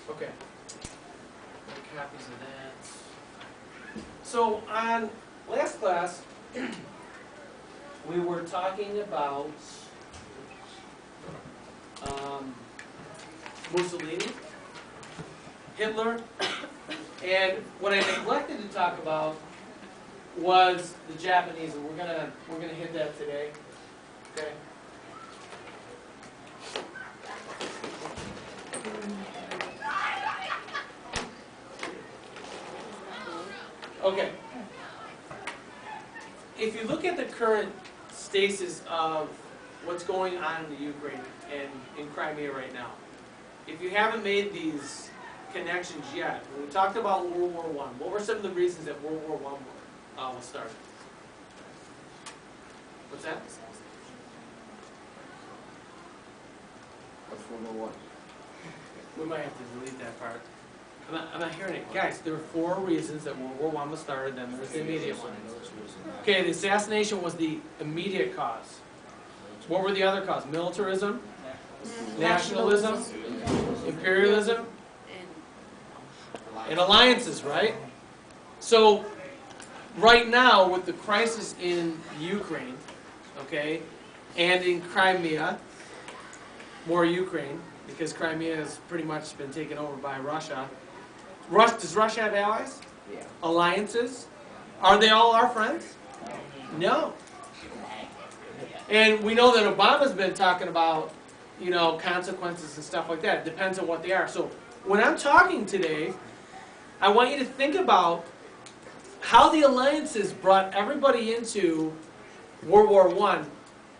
Okay. Make copies of that. So on last class, we were talking about Mussolini, Hitler, and what I neglected to talk about was the Japanese, and we're gonna hit that today. Okay. Okay. If you look at the current status of what's going on in the Ukraine and in Crimea right now, if you haven't made these connections yet, when we talked about World War I, what were some of the reasons that World War I was started? What's that? What's World War I? We might have to delete that part. I'm not hearing it. Guys, there were 4 reasons that World War I was started, then there's the immediate one. Okay, the assassination was the immediate cause. What were the other causes? Militarism, nationalism, imperialism, and alliances, right? So, right now, with the crisis in Ukraine, okay, and in Crimea, more Ukraine, because Crimea has pretty much been taken over by Russia. Does Russia have allies? Yeah. Alliances? Are they all our friends? No. And we know that Obama's been talking about, you know, consequences and stuff like that. It depends on what they are. So when I'm talking today, I want you to think about how the alliances brought everybody into World War I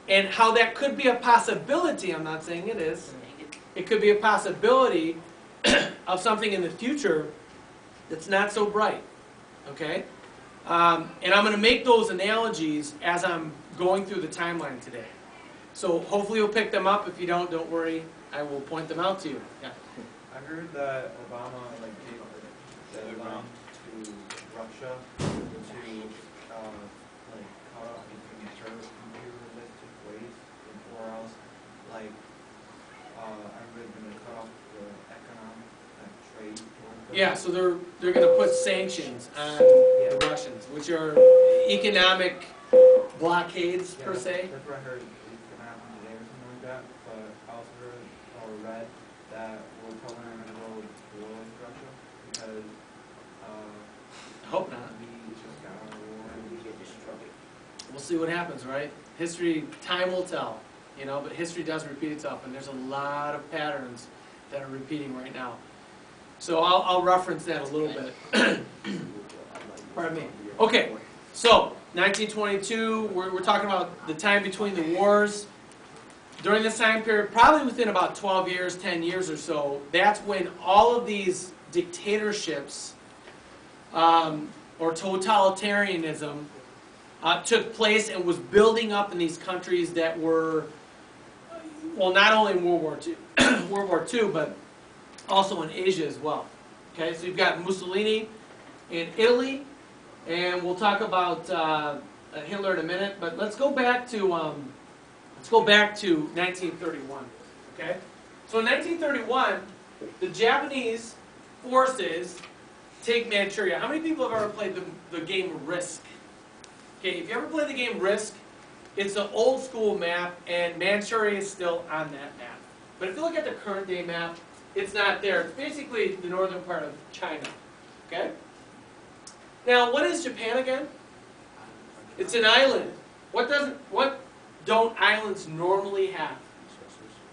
and how that could be a possibility. I'm not saying it is. It could be a possibility of something in the future that's not so bright. Okay? And I'm going to make those analogies as I'm going through the timeline today. So hopefully you'll pick them up. If you don't worry. I will point them out to you. Yeah. I heard that Obama gave the deadline to Russia to cut off imperialistic ways, or else everybody's going to cut off the economic trade. Yeah, so they're going to put sanctions on the Russians, which are economic blockades per se. That's what I heard. It's going to happen today or something like that. But I also heard or read that we're probably not going to go to war with Russia because I hope not. we just got out of war and we get destroyed. We'll see what happens, right? History, time will tell, you know, but history does repeat itself, and there's a lot of patterns that are repeating right now. So I'll reference that a little bit. Pardon me. Okay, so 1922, we're talking about the time between the wars. During this time period, probably within about 12 years, 10 years or so, that's when all of these dictatorships or totalitarianism took place and was building up in these countries that were, well, not only in World War II, but also in Asia as well. Okay, so you've got Mussolini in Italy, and we'll talk about Hitler in a minute. But let's go back to 1931. Okay, so in 1931, the Japanese forces take Manchuria. How many people have ever played the game Risk? Okay, if you ever played the game Risk, it's an old school map, and Manchuria is still on that map. But if you look at the current day map, it's not there. It's basically the northern part of China. Okay? Now, what is Japan again? It's an island. What don't islands normally have?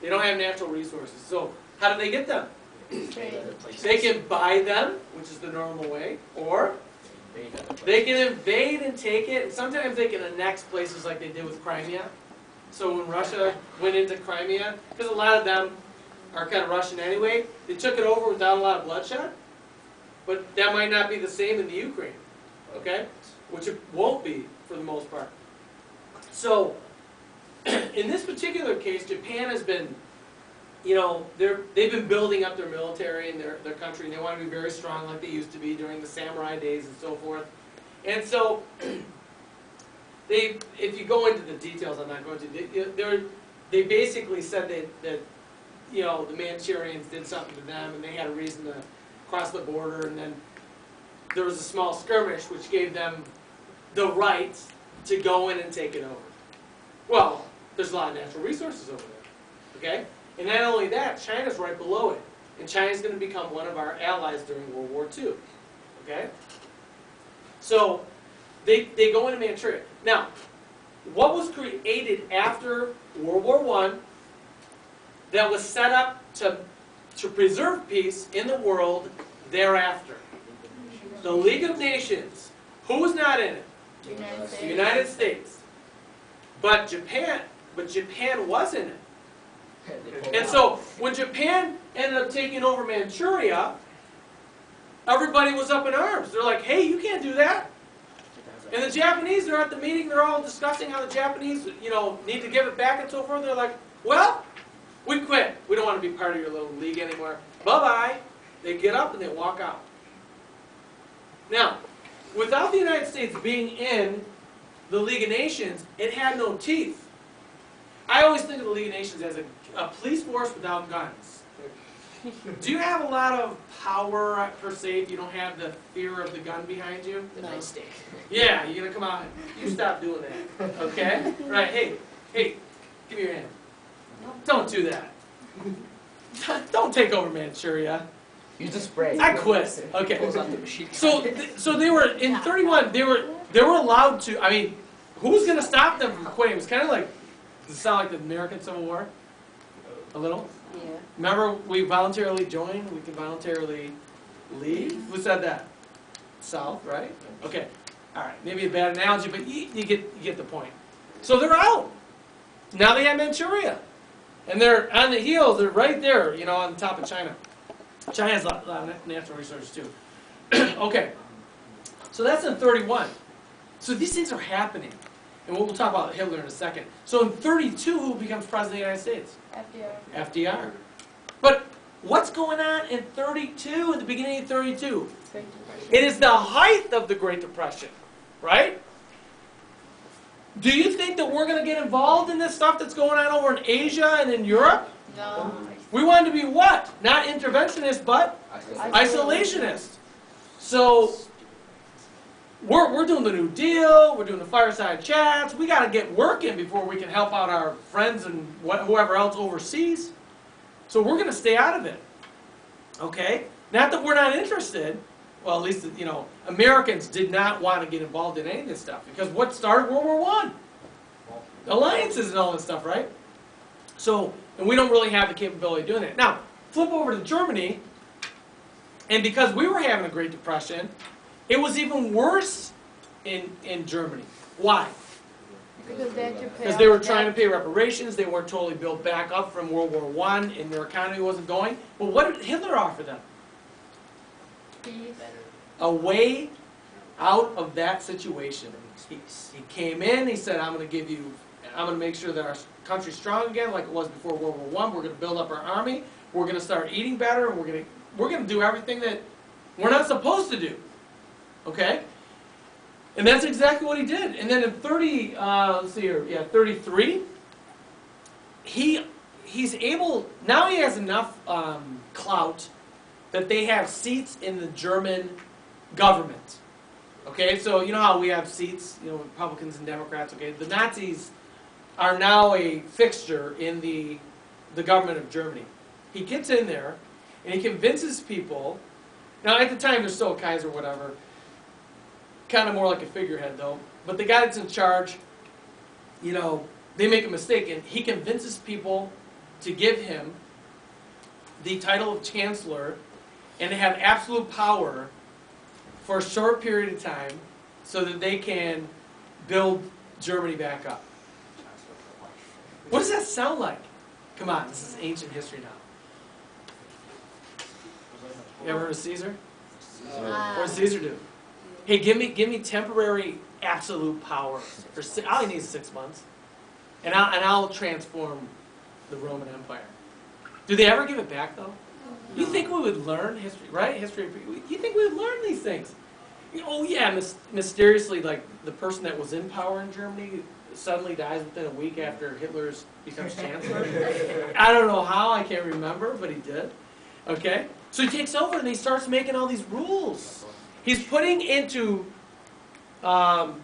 They don't have natural resources. So, how do they get them? They can buy them, which is the normal way, or they can invade and take it, and sometimes they can annex places like they did with Crimea. So when Russia went into Crimea, because a lot of them are kind of Russian anyway, they took it over without a lot of bloodshed, but that might not be the same in the Ukraine, okay? Which it won't be for the most part. So, in this particular case, Japan has been, you know, they've been building up their military and their country, and they want to be very strong like they used to be during the samurai days and so forth. And so, if you go into the details, I'm not going to, they basically said that you know, the Manchurians did something to them, and they had a reason to cross the border, and then there was a small skirmish which gave them the right to go in and take it over. Well, there's a lot of natural resources over there, okay? And not only that, China's right below it, and China's going to become one of our allies during World War II, okay? So they go into Manchuria. Now, what was created after World War I that was set up to preserve peace in the world thereafter? The League of Nations. Who was not in it? The United States. But Japan was in it. And so when Japan ended up taking over Manchuria, everybody was up in arms. They're like, hey, you can't do that. And the Japanese, they're at the meeting, they're all discussing how the Japanese, you know, need to give it back and so forth. They're like, well, we quit. We don't want to be part of your little league anymore. Bye-bye. They get up and they walk out. Now, without the United States being in the League of Nations, it had no teeth. I always think of the League of Nations as a police force without guns. Do you have a lot of power per se if you don't have the fear of the gun behind you? The nightstick. Yeah, you're going to come out and you stop doing that. Okay? Right, hey, give me your hand. Don't do that. Don't take over Manchuria. Use the spray. I quit. Okay. Pulls out the machine gun. So they were in 31. They were allowed to. I mean, who was going to stop them from quitting? It was kind of like, does it sound like the American Civil War? A little. Yeah. Remember, we voluntarily joined. We can voluntarily leave. Who said that? South, right? Okay. All right. Maybe a bad analogy, but you get the point. So they're out. Now they have Manchuria, and they're on the heels. They're right there, you know, on top of China. China has a lot of natural resources too. Okay, so that's in 31. So these things are happening. And we'll talk about Hitler in a second. So in 32, who becomes president of the United States? FDR. FDR. But what's going on in 32, at the beginning of 32? Great Depression. It is the height of the Great Depression, right? Do you think that we're going to get involved in this stuff that's going on over in Asia and in Europe? No. We wanted to be what? Not interventionist, but isolationist. So we're doing the New Deal. We're doing the fireside chats. We got to get working before we can help out our friends and whoever else overseas. So we're going to stay out of it. Okay? Not that we're not interested. Well, at least, you know, Americans did not want to get involved in any of this stuff because what started World War I? Alliances and all this stuff, right? So, and we don't really have the capability of doing it. Now, flip over to Germany, and because we were having a Great Depression, it was even worse in Germany. Why? Because they were trying to pay reparations. They weren't totally built back up from World War I, and their economy wasn't going. But what did Hitler offer them? A way out of that situation. He came in, he said, I'm going to make sure that our country's strong again like it was before World War I. We're going to build up our army. We're going to start eating better, and we're going to do everything that we're not supposed to do. Okay? And that's exactly what he did. And then in 33, he's able, now he has enough clout that they have seats in the German government. Okay, so you know how we have seats, you know, Republicans and Democrats, okay? The Nazis are now a fixture in the government of Germany. He gets in there, and he convinces people, now at the time they're still Kaiser or whatever, kind of more like a figurehead though, but the guy that's in charge, you know, they make a mistake, and he convinces people to give him the title of Chancellor and to have absolute power for a short period of time so that they can build Germany back up. What does that sound like? Come on, this is ancient history now. You ever heard of Caesar? What did Caesar do? Hey, give me temporary absolute power. All he needs is 6 months. And I'll transform the Roman Empire. Do they ever give it back, though? You think we would learn history, right? You think we would learn these things? Oh yeah, mysteriously, like the person that was in power in Germany suddenly dies within a week after Hitler becomes chancellor. I don't know how, I can't remember, but he did. Okay? So he takes over and he starts making all these rules. He's putting into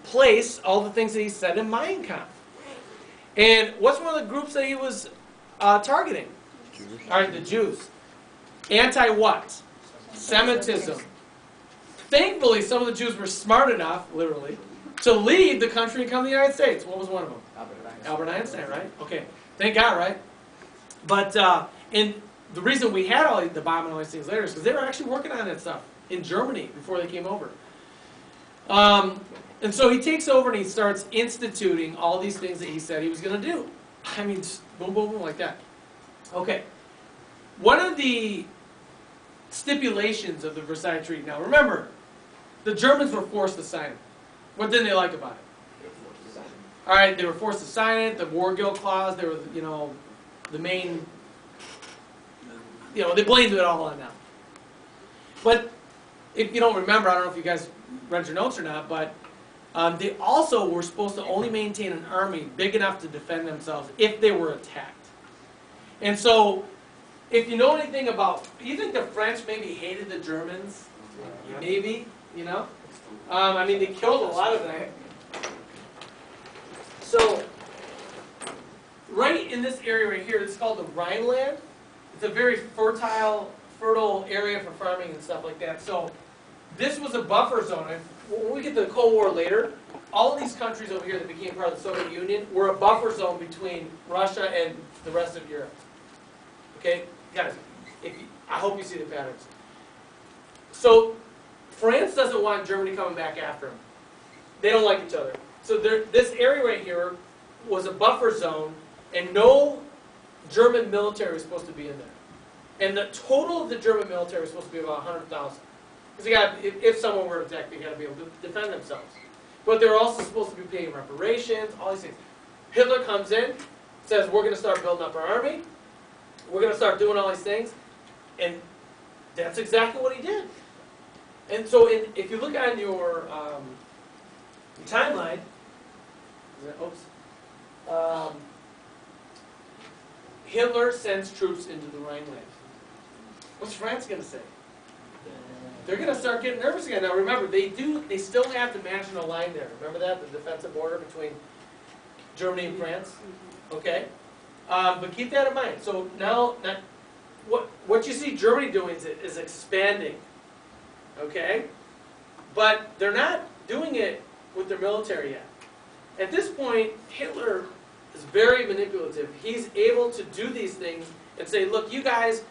place all the things that he said in Mein Kampf. And what's one of the groups that he was targeting? All right, the Jews. Anti-what? Semitism. Thankfully, some of the Jews were smart enough, literally, to leave the country and come to the United States. What was one of them? Albert Einstein, right? Okay. Thank God, right? But and the reason we had all the bomb and all these things later is because they were actually working on that stuff in Germany before they came over. And so he takes over and he starts instituting all these things that he said he was going to do. I mean, just boom, boom, boom, like that. Okay. One of the stipulations of the Versailles Treaty. Now, remember, the Germans were forced to sign it. What didn't they like about it? All right, they were forced to sign it. The war guilt clause. They were, the main. They blamed it all on them. But if you don't remember, I don't know if you guys read your notes or not, but they also were supposed to only maintain an army big enough to defend themselves if they were attacked. And so, if you know anything about, you think the French maybe hated the Germans? Maybe, I mean, they killed a lot of them. So, right in this area right here, it's called the Rhineland. It's a very fertile area for farming and stuff like that. So, this was a buffer zone. And when we get to the Cold War later, all of these countries over here that became part of the Soviet Union were a buffer zone between Russia and the rest of Europe. Okay, guys, I hope you see the patterns. So, France doesn't want Germany coming back after them. They don't like each other. So this area right here was a buffer zone, and no German military was supposed to be in there. And the total of the German military was supposed to be about 100,000. Because if someone were attacked, they got to be able to defend themselves. But they're also supposed to be paying reparations, all these things. Hitler comes in, says, we're going to start building up our army. We're going to start doing all these things. And that's exactly what he did. And so if you look on your timeline, Hitler sends troops into the Rhineland. What's France going to say? They're going to start getting nervous again. Now remember, they still have to manage a line there. Remember that? The defensive border between Germany and France? Okay? But keep that in mind. So now what you see Germany doing is expanding. Okay? But they're not doing it with their military yet. At this point, Hitler is very manipulative. He's able to do these things and say, look, you guys,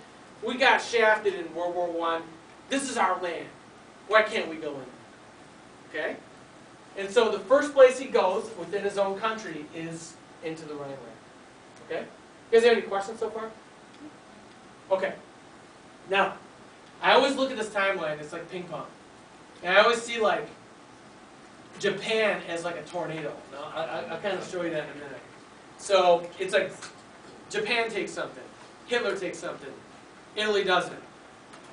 we got shafted in World War I. This is our land. Why can't we go in? Okay? And so the first place he goes within his own country is into the Rhineland. Okay? You guys have any questions so far? Okay. Now, I always look at this timeline, it's like ping pong. And I always see like Japan as like a tornado. Now, I'll kind of show you that in a minute. So it's like Japan takes something, Hitler takes something, Italy doesn't.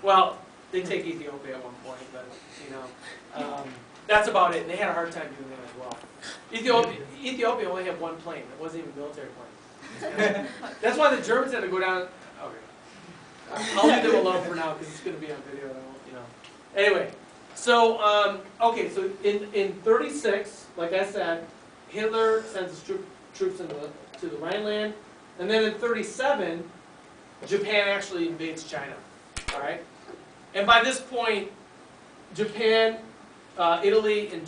Well, they take Ethiopia at one point, but that's about it. And they had a hard time doing that as well. Ethiopia only had one plane. It wasn't even a military plane. That's why the Germans had to go down. Okay, I'll leave them alone for now because it's going to be on video. Anyway, so okay, so in 36, like I said, Hitler sends his troops to the Rhineland, and then in 37, Japan actually invades China. All right. And by this point, Japan, Italy, and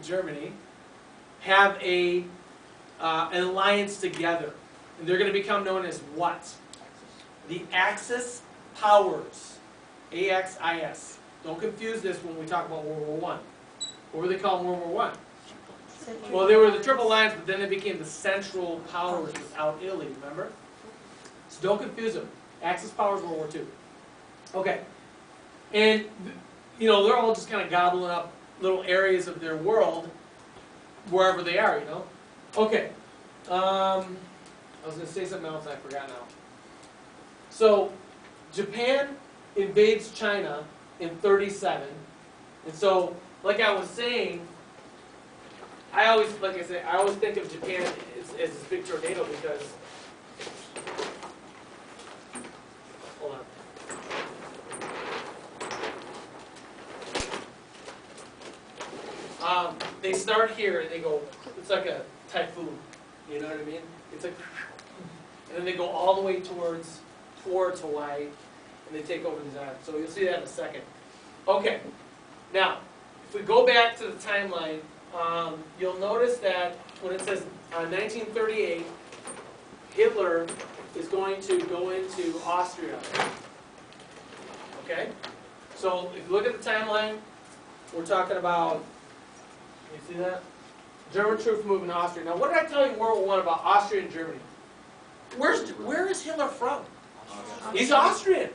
Germany have an alliance together. And they're going to become known as what? The Axis powers. A-X-I-S. Don't confuse this when we talk about World War I. What were they called in World War I? Well, they were the Triple Alliance, but then they became the Central Powers without Italy, remember? So don't confuse them. Axis powers, World War II. Okay. And, they're all just kind of gobbling up little areas of their world wherever they are, Okay. I was going to say something else I forgot now. So, Japan invades China in 37. And so, like I was saying, I always, like I say, I always think of Japan as this big tornado because, hold on. They start here and they go, it's like a typhoon, you know what I mean? It's like, and then they go all the way towards Hawaii, and they take over these islands. So you'll see that in a second. Okay, now, if we go back to the timeline, you'll notice that when it says 1938, Hitler is going to go into Austria. Okay? So if you look at the timeline, we're talking about, can you see that? German troops moving to Austria. Now, what did I tell you in World War I about Austria and Germany? Where is Hitler from? He's Austrian.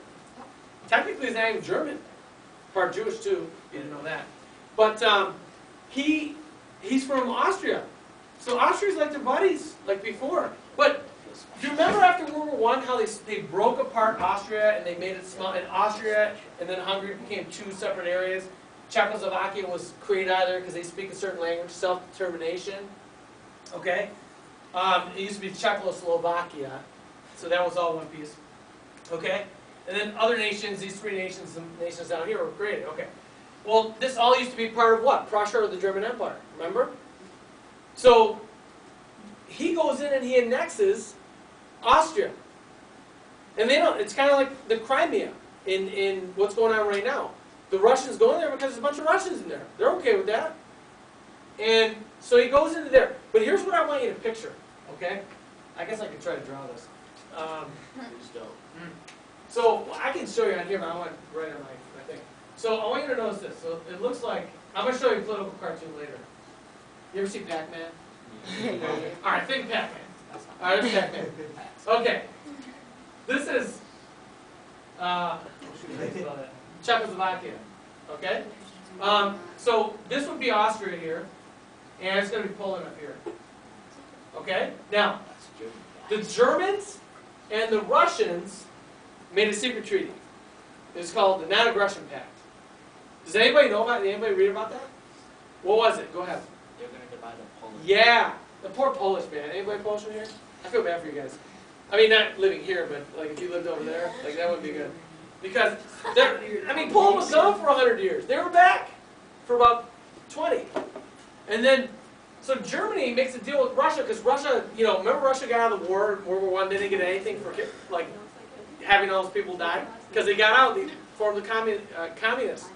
Technically, he's not even German. Part Jewish, too. You didn't know that. But he's from Austria. So Austria's like their buddies, like before. But do you remember after World War I how they broke apart Austria and they made it small? And Austria and then Hungary became two separate areas. Czechoslovakia was created out of there because they speak a certain language, self-determination. Okay? It used to be Czechoslovakia. So that was all one piece. Okay? And then other nations, these three nations, the nations down here were created. Okay. Well, this all used to be part of what? Prussia or the German Empire. Remember? So he goes in and he annexes Austria. And they don't, it's kind of like the Crimea in what's going on right now. The Russians go in there because there's a bunch of Russians in there. They're okay with that. And so he goes into there. But here's what I want you to picture. Okay? I guess I could try to draw this. So I can show you on here, but I want to write on my thing. So I want you to notice this. So it looks like, I'm going to show you a political cartoon later. You ever see Pac-Man? All right, think Pac-Man. All right, there's Pac-Man. Okay. This is Czechoslovakia. Okay? So this would be Austria here, and it's going to be Poland up here. Okay? Now, the Germans and the Russians made a secret treaty. It's called the Non-Aggression Pact. Does anybody know about it? Anybody read about that? What was it? Go ahead. They're going to divide up Poland. Yeah. The poor Polish, man. Anybody Polish in here? I feel bad for you guys. I mean, not living here, but like if you lived over there, like that would be good. Because, Poland was gone for 100 years. They were back for about 20. And then, so Germany makes a deal with Russia, because Russia, remember Russia got out of the war, World War I, they didn't get anything for, like, having all those people die? Because they got out, they formed the communists.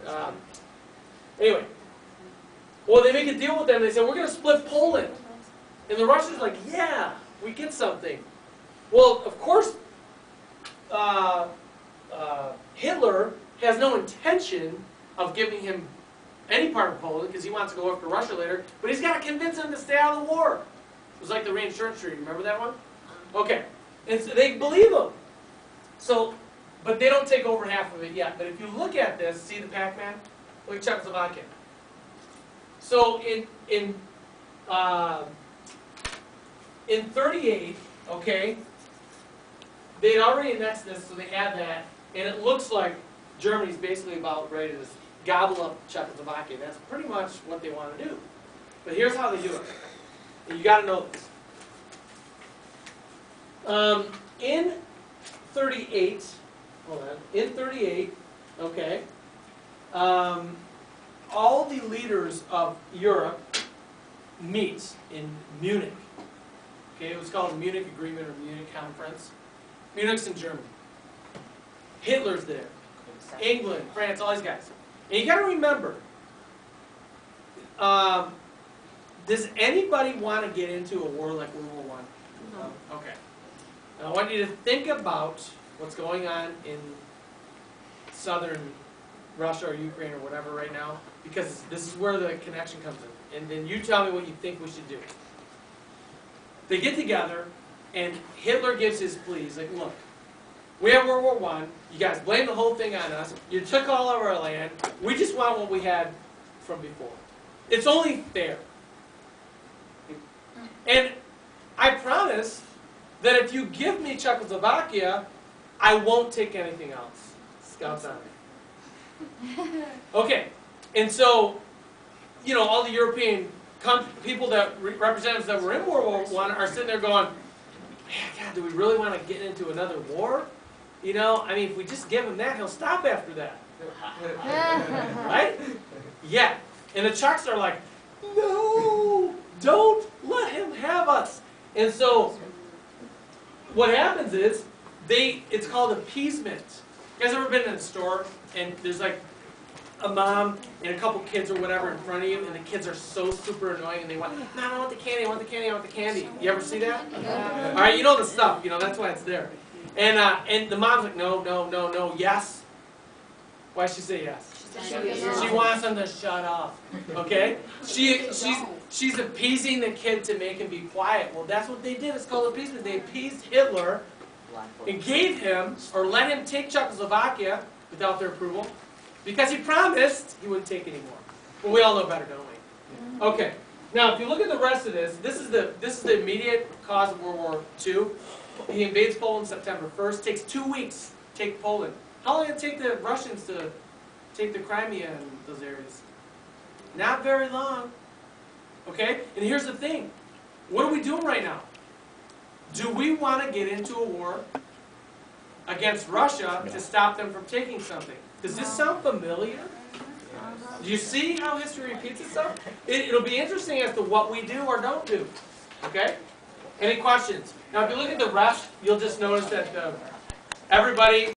Anyway. Well, they make a deal with them, they say, we're going to split Poland. And the Russians are like, yeah, we get something. Well, of course, Hitler has no intention of giving him any part of Poland because he wants to go after Russia later, but he's got to convince him to stay out of the war. It was like the reinsurance treaty. Remember that one? Okay. And so they believe him. So, but they don't take over half of it yet. But if you look at this, see the Pac-Man? Look at Czechoslovakia. So in 38, okay, they'd already annexed this, so they had that, and it looks like Germany's basically about ready to gobble up Czechoslovakia. That's pretty much what they want to do. But here's how they do it. And you got to know this. In 38, hold on, in 38, okay, all the leaders of Europe meet in Munich. Okay, it was called the Munich Agreement or Munich Conference. Munich's in Germany. Hitler's there. England, France, all these guys. And you got to remember, does anybody want to get into a war like World War I? No. Okay. Now I want you to think about what's going on in southern Russia or Ukraine or whatever right now, because this is where the connection comes in. And then you tell me what you think we should do. They get together, and Hitler gives his pleas, like, look, we have World War I, you guys blame the whole thing on us, you took all of our land, we just want what we had from before. It's only fair. And I promise that if you give me Czechoslovakia, I won't take anything else. Scouts on me. Okay, and so, all the European people that representatives that were in World War I are sitting there going, man, God, do we really want to get into another war? You know, I mean, if we just give him that, he'll stop after that. Right? Yeah. And the Chucks are like, no, don't let him have us. And so, what happens is, it's called appeasement. You guys ever been in a store, and there's like a mom and a couple kids or whatever in front of you, and the kids are so super annoying, and they want, Mom, I want the candy, I want the candy, I want the candy. You ever see that? Yeah. All right, you know the stuff, you know, that's why it's there. And the mom's like, no, no, no, no, yes. Why does she say yes? She wants them to shut up, okay? She's appeasing the kid to make him be quiet. Well, that's what they did. It's called appeasement. They appeased Hitler and gave him, or let him take Czechoslovakia without their approval, because he promised he wouldn't take any more. Well, we all know better, don't we? Okay. Now, if you look at the rest of this, this is the immediate cause of World War II. He invades Poland September 1st. Takes 2 weeks to take Poland. How long did it take the Russians to take the Crimea and those areas? Not very long. Okay? And here's the thing. What are we doing right now? Do we want to get into a war against Russia to stop them from taking something? Does this sound familiar? Do you see how history repeats itself? It'll be interesting as to what we do or don't do. Okay? Any questions? Now, if you look at the rest, you'll just notice that everybody